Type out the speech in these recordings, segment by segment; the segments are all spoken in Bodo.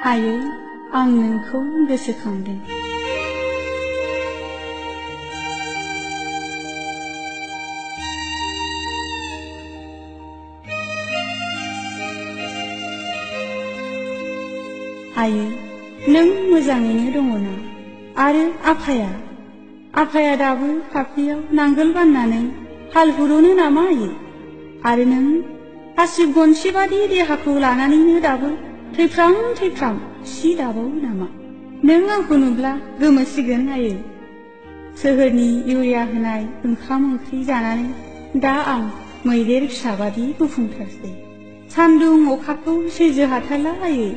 आयै आं नोंखौ गोसोखांदों। आयै नों मोजाङैनो दङना? आरो आफाया दाबो फाफ्लियाव नांगोल बाननानै हाल हुरोनो नामा आयै? आरो नों हासिब गनसे बादि देहाखौ लानानैनो दाबो थैफ्राम सि दाबावो नामा? नों आंखौ नुब्ला गोमोसिगोन आयै। सोहोरनि इउरिया होनाय ओंखाम ओंख्रि जानानै दा आं मैदेर फिसाबादि गुफुंथारसै। सान्दुं अखाखौ सैज्य हाथारला आयै।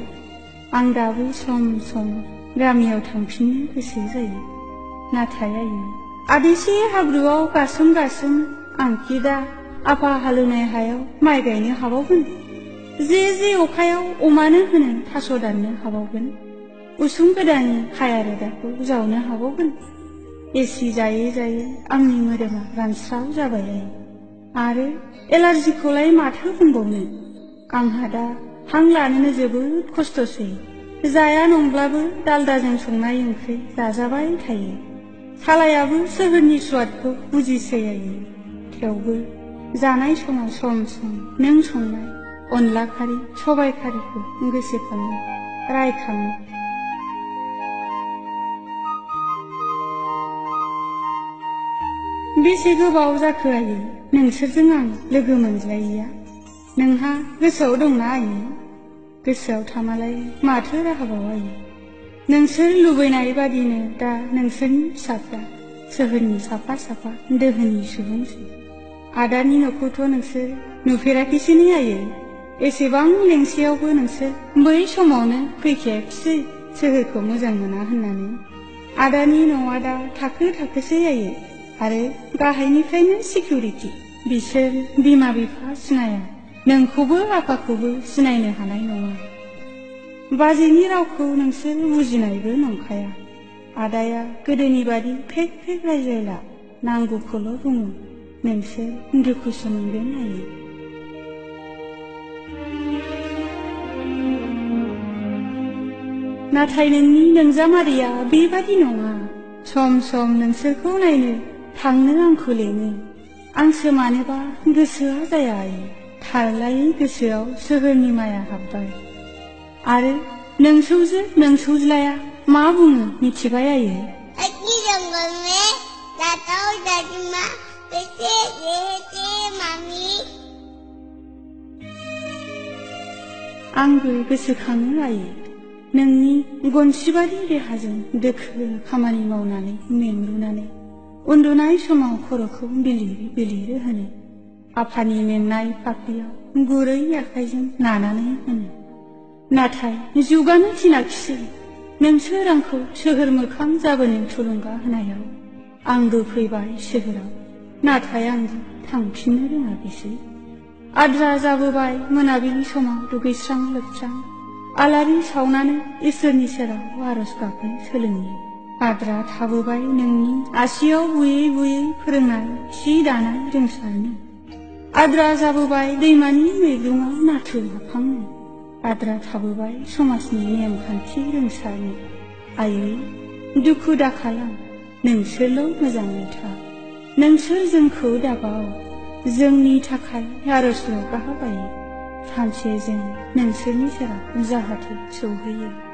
आं दाबो सम सम गामियाव थांफिननो गोसो जायो। नाथाय आयै आदैसे हाब्रुआव गासोम आंखि दा आफा हालेवनाय हायाव माइ गायनो हाबावगोन? जे अखायाव अमानो होनो थास' दाननो हाबावगोन? उसुं गोदाननि हाया रोदाखौ जावनो हाबावगोन? एसि जायै आंनि मोदोमा रानस्राव जाबाय आयै। आरो एलार्जिखौलाय माथो बुंबावनो? आंहा दा हां लानोनो जोबोद खस्थ'सै। जाया नंब्लाबो दालदाजों संनाय ओंख्रि जाजाबाय थायो। सालायाबो सोहोरनि स्वादखौ बुजिसै आयै। थेवबो जानाय समाव सम नों संनाय अनला खारि सबाय खारिखौ गोसोखाङो रायखाङो। बेसे गोबाव जाखो आयै नोंसोरजों आं लोगो मोनज्लायैया? नोंहा गोसोआव दंना आयै? गोसोआव थामालाय माथो राहाबाव आयै। नोंसोर लुबैनाय बादिनो दा नोंसोरनि फिसाफ्रा सोहोरनि साफा दोहोनि सुबुंसै। आदानि न'खौथ' नोंसोर नुफेराखैसोनो आयै। एसेबां लेंसेयावबो नोंसोर बै समावनो फैखायाखिसै सोहोरखौ मोजां मोना होननानै। आदानि न'आ दा थाखोसै आयै। आरो गाहायनिफ्रायनो सिकिउरिटि। बिसोर बिमा बिफा सिनाया, नोंखौबो आफाखौबो सिनायनो हानाय नङा। बाजैनि रावखौ नोंसोर बुजिनायबो नंखाया। आदाया गोदोनि बादि फेक रायज्लायला, नांगौखौल' बुङो। नोंसोर दुखुसो मोनगोन आयै। नाथाय नोंनि नोंजामादैया बेबादि नङा। सम नोंसोरखौ नायनो थांनो आंखौ लेङो। आंसो मानोबा गोसोआ जाया आयै। थारलायै गोसोआव सोहोरनि माया हाबबाय। आरो नोंसौज्लाया मा बुङो मिथिबाय आयै? जंगल में दादा और दादी माँ कैसे रहते मामी? आंबो गोसोखाङो आयै। नोंनि गनसिबादि देहाजों दोखो खामानि मावनानै मेंलुनानै उन्दुनाय समाव खर'खौ बिलिर होनो, आफानि मेंनाय फाफ्लियाव गुरै आखाइजों नानानै होनो। नाथाय जुगानो थिनाखिसै। नोंसोर आंखौ सोहोर मोखां जाबोनो थुलुंगा होनायाव आंबो फैबाय सोहोराव। नाथाय आंबो थांफिननो रोङाखिसै। आद्रा जाबोबाय मोनाबिलि समाव दुगैस्रां लोबस्रां आलारि सावनानै इसोरनि सेराव आरज गाबनो सोलोंनो। आद्रा थाबोबाय नोंनि आसियाव बुयै फोरोंनाय सि दानाय रोंसारनो। आद्रा जाबोबाय दैमानि मैगुङाव नाथुर हाफांनो। आद्रा थाबोबाय समाजनि नेमखान्थि रोंसारनो। आयै दुखु दाखालाम, नोंसोरल' मोजाङै था। नोंसोर जोंखौ दाबाव, जोंनि थाखाय आरजल' गाबबायो। सानसे जों नोंसोरनि सेराव जाहाथे सौहैयो।